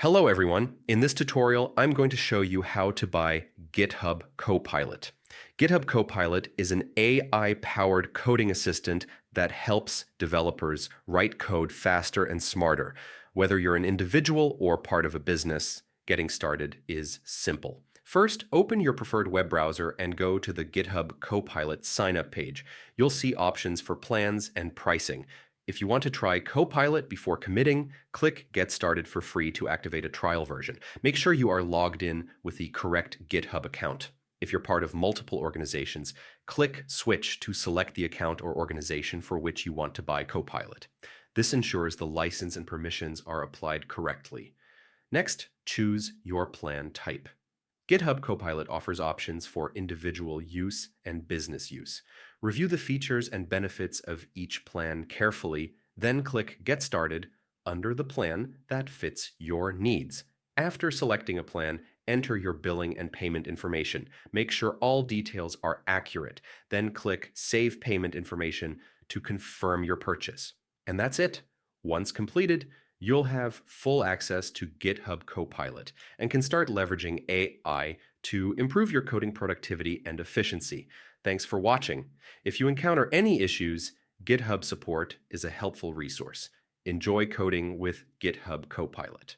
Hello everyone. In this tutorial, I'm going to show you how to buy GitHub Copilot. GitHub Copilot is an AI-powered coding assistant that helps developers write code faster and smarter. Whether you're an individual or part of a business, getting started is simple. First, open your preferred web browser and go to the GitHub Copilot sign-up page. You'll see options for plans and pricing. If you want to try Copilot before committing, click Get Started for free to activate a trial version. Make sure you are logged in with the correct GitHub account. If you're part of multiple organizations, click Switch to select the account or organization for which you want to buy Copilot. This ensures the license and permissions are applied correctly. Next, choose your plan type. GitHub Copilot offers options for individual use and business use. Review the features and benefits of each plan carefully, then click Get Started under the plan that fits your needs. After selecting a plan, enter your billing and payment information. Make sure all details are accurate. Then click Save Payment Information to confirm your purchase. And that's it. Once completed, you'll have full access to GitHub Copilot and can start leveraging AI to improve your coding productivity and efficiency. Thanks for watching. If you encounter any issues, GitHub support is a helpful resource. Enjoy coding with GitHub Copilot.